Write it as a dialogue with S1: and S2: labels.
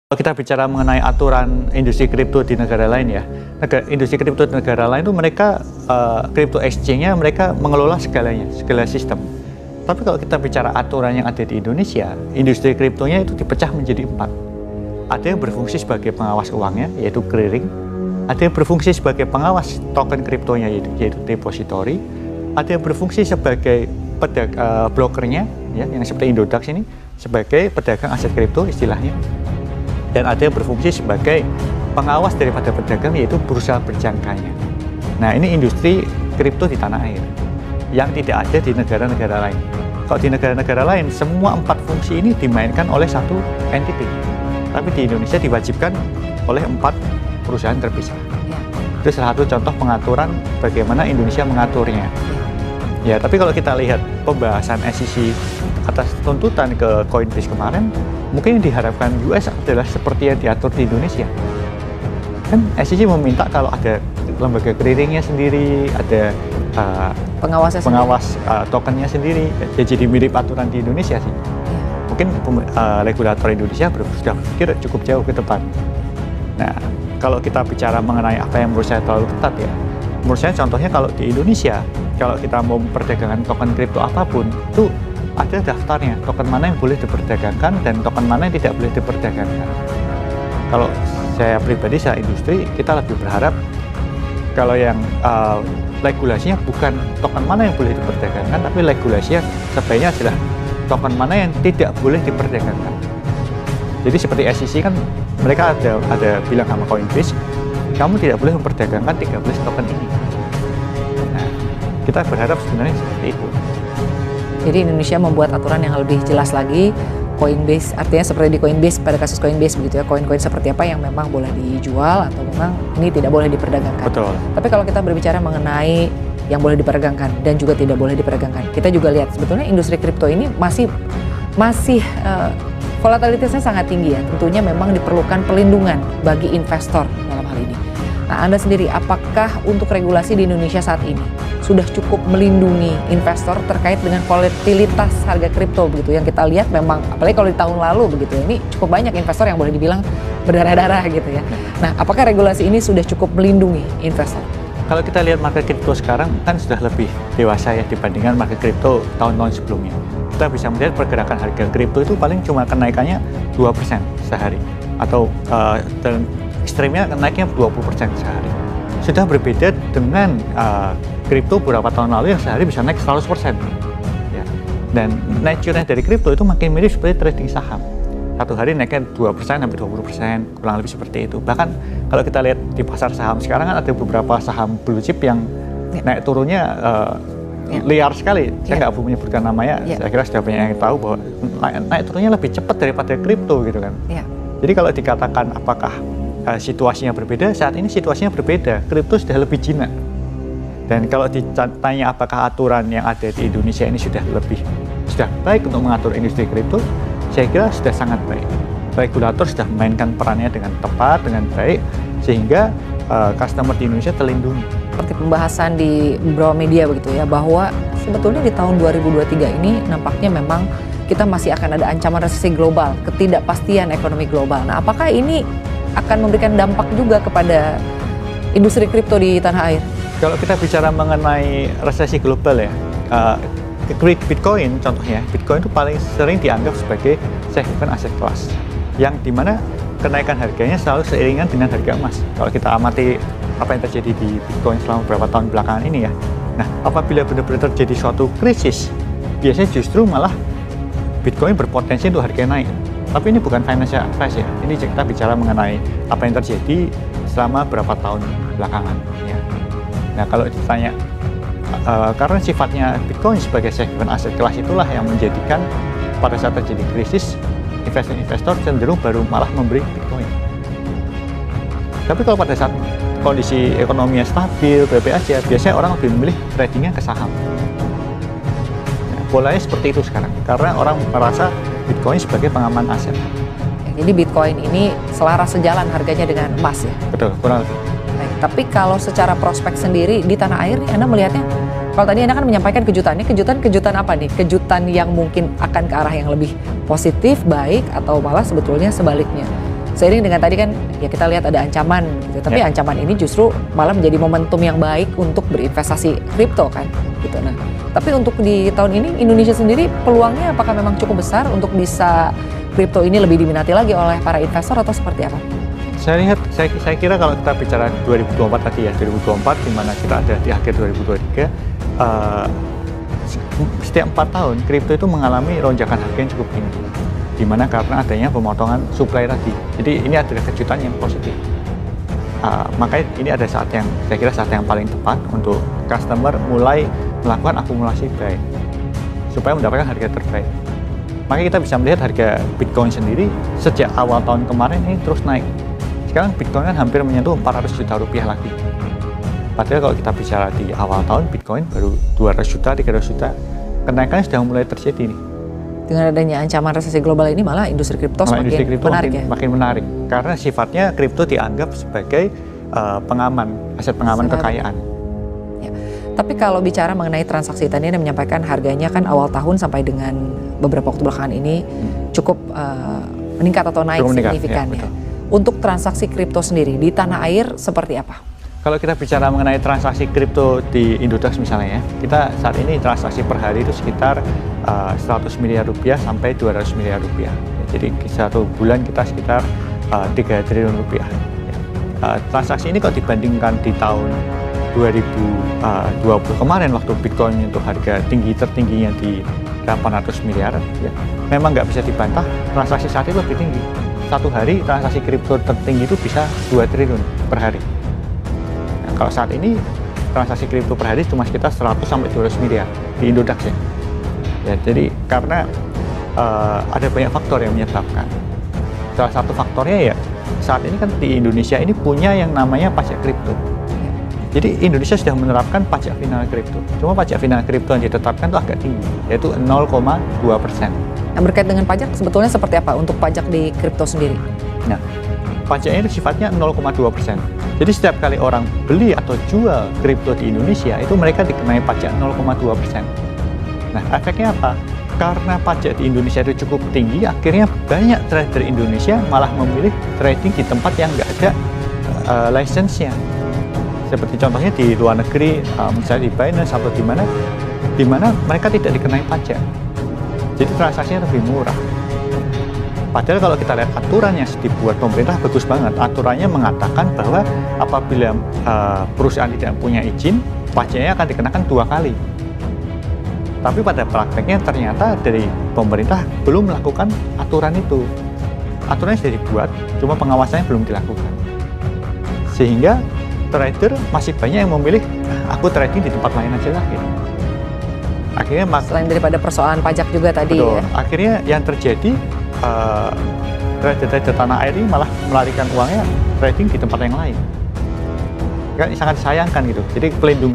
S1: Kalau kita bicara mengenai aturan industri kripto di negara lain ya, industri kripto di negara lain itu mereka crypto exchange-nya mereka mengelola segalanya, segala sistem. Tapi kalau kita bicara aturan yang ada di Indonesia, industri kriptonya itu dipecah menjadi 4. Ada yang berfungsi sebagai pengawas uangnya, yaitu clearing. Ada yang berfungsi sebagai pengawas token kriptonya, yaitu depository. Ada yang berfungsi sebagai brokernya, ya, yang seperti Indodax ini, sebagai pedagang aset kripto istilahnya. Dan ada yang berfungsi sebagai pengawas daripada pedagang, yaitu bursa berjangkanya. Nah, ini industri kripto di tanah air yang tidak ada di negara-negara lain. Kalau di negara-negara lain, semua 4 fungsi ini dimainkan oleh satu entity. Tapi di Indonesia diwajibkan oleh 4 perusahaan terpisah. Itu salah satu contoh pengaturan bagaimana Indonesia mengaturnya. Ya, tapi kalau kita lihat pembahasan SEC atas tuntutan ke Coinbase kemarin, mungkin yang diharapkan US adalah seperti yang diatur di Indonesia. Kan SEC meminta kalau ada lembaga clearingnya sendiri, ada pengawas tokennya sendiri, jadi mirip aturan di Indonesia sih. Mungkin regulator Indonesia sudah berpikir cukup jauh ke depan. Nah, kalau kita bicara mengenai apa yang menurut saya terlalu ketat ya, menurut saya contohnya kalau di Indonesia, kalau kita mau memperdagangkan token kripto apapun, itu ada daftarnya, token mana yang boleh diperdagangkan dan token mana yang tidak boleh diperdagangkan. Kalau saya pribadi, saya industri, kita lebih berharap kalau yang regulasinya bukan token mana yang boleh diperdagangkan, tapi regulasinya sebaiknya adalah token mana yang tidak boleh diperdagangkan. Jadi seperti SEC kan mereka ada bilang sama Coinbase, kamu tidak boleh memperdagangkan 13 token ini. Nah, kita berharap sebenarnya seperti itu.
S2: Jadi Indonesia membuat aturan yang lebih jelas lagi. Coinbase, artinya seperti di Coinbase, pada kasus Coinbase begitu ya, koin-koin seperti apa yang memang boleh dijual atau memang ini tidak boleh diperdagangkan.
S1: Betul.
S2: Tapi kalau kita berbicara mengenai yang boleh diperdagangkan dan juga tidak boleh diperdagangkan, kita juga lihat sebetulnya industri kripto ini masih volatilitasnya sangat tinggi ya. Tentunya memang diperlukan pelindungan bagi investor dalam hal ini. Nah, Anda sendiri, apakah untuk regulasi di Indonesia saat ini sudah cukup melindungi investor terkait dengan volatilitas harga kripto begitu yang kita lihat memang, apalagi kalau di tahun lalu begitu ya, ini cukup banyak investor yang boleh dibilang berdarah-darah gitu ya. Nah, apakah regulasi ini sudah cukup melindungi investor?
S1: Kalau kita lihat market kripto sekarang kan sudah lebih dewasa ya dibandingkan market kripto tahun-tahun sebelumnya. Kita bisa melihat pergerakan harga kripto itu paling cuma kenaikannya 2% sehari atau dan ekstrimnya naiknya 20% sehari. Sudah berbeda dengan kripto beberapa tahun lalu yang sehari bisa naik 100%. Ya. Dan nature-nya dari kripto itu makin mirip seperti trading saham. Satu hari naiknya 2% sampai 20%, kurang lebih seperti itu. Bahkan kalau kita lihat di pasar saham sekarang kan ada beberapa saham blue chip yang naik turunnya liar sekali. Saya nggak perlu menyebutkan namanya, saya kira sudah banyak yang tahu bahwa naik turunnya lebih cepat daripada kripto gitu kan. Jadi kalau dikatakan apakah situasinya berbeda, saat ini situasinya berbeda, kripto sudah lebih jinak. Dan kalau ditanya apakah aturan yang ada di Indonesia ini sudah baik untuk mengatur industri kripto, saya kira sudah sangat baik. Regulator sudah memainkan perannya dengan tepat, dengan baik, sehingga customer di Indonesia terlindungi.
S2: Seperti pembahasan di beberapa media begitu ya, bahwa sebetulnya di tahun 2023 ini nampaknya memang kita masih akan ada ancaman resesi global, ketidakpastian ekonomi global. Nah, apakah ini akan memberikan dampak juga kepada industri kripto di tanah air?
S1: Kalau kita bicara mengenai resesi global ya, Bitcoin contohnya, Bitcoin itu paling sering dianggap sebagai safe haven aset kelas, yang dimana kenaikan harganya selalu seiringan dengan harga emas. Kalau kita amati apa yang terjadi di Bitcoin selama beberapa tahun belakangan ini ya, nah apabila benar-benar terjadi suatu krisis, biasanya justru malah Bitcoin berpotensi untuk harganya naik. Tapi ini bukan financial advice ya, ini kita bicara mengenai apa yang terjadi selama beberapa tahun belakangan ya. Nah, kalau ditanya karena sifatnya Bitcoin sebagai safe haven aset kelas itulah yang menjadikan pada saat terjadi krisis, investor cenderung baru malah membeli Bitcoin. Tapi kalau pada saat kondisi ekonominya stabil, baik-baik aja, biasanya orang lebih memilih tradingnya ke saham. Nah, polanya seperti itu sekarang, karena orang merasa Bitcoin sebagai pengaman aset.
S2: Jadi Bitcoin ini selaras sejalan harganya dengan emas ya?
S1: Betul, kurang lebih.
S2: Baik, tapi kalau secara prospek sendiri di tanah air nih, Anda melihatnya, kalau tadi Anda kan menyampaikan kejutannya, kejutan apa nih? Kejutan yang mungkin akan ke arah yang lebih positif, baik, atau malah sebetulnya sebaliknya? Seiring dengan tadi kan ya kita lihat ada ancaman gitu, tapi ancaman ini justru malah menjadi momentum yang baik untuk berinvestasi kripto kan gitu. Nah, tapi untuk di tahun ini Indonesia sendiri peluangnya apakah memang cukup besar untuk bisa kripto ini lebih diminati lagi oleh para investor atau seperti apa?
S1: Saya kira kalau kita bicara 2024 tadi ya, 2024 di mana kita ada di akhir 2023, setiap 4 tahun kripto itu mengalami lonjakan harga yang cukup tinggi. Di mana karena adanya pemotongan supply tadi. Jadi ini adalah kejutan yang positif. Makanya ini ada saya kira saat yang paling tepat untuk customer mulai melakukan akumulasi buy supaya mendapatkan harga terbaik. Makanya kita bisa melihat harga Bitcoin sendiri sejak awal tahun kemarin ini terus naik. Sekarang Bitcoin kan hampir menyentuh 400 juta rupiah lagi. Padahal kalau kita bicara di awal tahun Bitcoin baru 200 juta, 300 juta. Kenaikannya sudah mulai terjadi nih.
S2: Dengan adanya ancaman resesi global ini malah industri kripto semakin menarik ya?
S1: Makin menarik, karena sifatnya kripto dianggap sebagai aset pengaman kekayaan.
S2: Ya. Tapi kalau bicara mengenai transaksi, tadi Anda menyampaikan harganya kan awal tahun sampai dengan beberapa waktu belakangan ini cukup meningkat atau naik signifikan ya. Untuk transaksi kripto sendiri di tanah air seperti apa?
S1: Kalau kita bicara mengenai transaksi kripto di Indodax misalnya ya, kita saat ini transaksi per hari itu sekitar 100 miliar rupiah sampai 200 miliar rupiah. Ya, jadi satu bulan kita sekitar 3 triliun rupiah. Ya. Transaksi ini kalau dibandingkan di tahun 2020 kemarin waktu Bitcoin untuk harga tertingginya di 800 miliar, ya, memang nggak bisa dibantah transaksi saat itu lebih tinggi. Satu hari transaksi kripto tertinggi itu bisa 2 triliun per hari. Kalau saat ini transaksi kripto per hari cuma sekitar 100 sampai 200 miliar di Indodax ya. Ya, jadi karena ada banyak faktor yang menyebabkan. Salah satu faktornya ya saat ini kan di Indonesia ini punya yang namanya pajak kripto. Jadi Indonesia sudah menerapkan pajak final kripto. Cuma pajak final kripto yang ditetapkan itu agak tinggi, yaitu 0,2%.
S2: Yang berkait dengan pajak sebetulnya seperti apa untuk pajak di kripto sendiri?
S1: Nah, pajaknya itu sifatnya 0,2%. Jadi setiap kali orang beli atau jual kripto di Indonesia itu mereka dikenai pajak 0,2%. Nah, efeknya apa? Karena pajak di Indonesia itu cukup tinggi, akhirnya banyak trader Indonesia malah memilih trading di tempat yang nggak ada license-nya. Seperti contohnya di luar negeri, misalnya di Binance atau di mana mereka tidak dikenai pajak. Jadi transaksinya lebih murah. Padahal kalau kita lihat aturan yang dibuat pemerintah bagus banget. Aturannya mengatakan bahwa apabila perusahaan tidak punya izin, pajaknya akan dikenakan 2 kali. Tapi pada prakteknya ternyata dari pemerintah belum melakukan aturan itu. Aturannya sudah dibuat, cuma pengawasannya belum dilakukan. Sehingga trader masih banyak yang memilih, aku trading di tempat lain aja lah gitu. Akhirnya
S2: selain daripada persoalan pajak juga tadi
S1: betul,
S2: ya.
S1: Akhirnya yang terjadi trader-trader tanah air ini malah melarikan uangnya trading di tempat yang lain. Kan sangat disayangkan gitu. Jadi pelindungan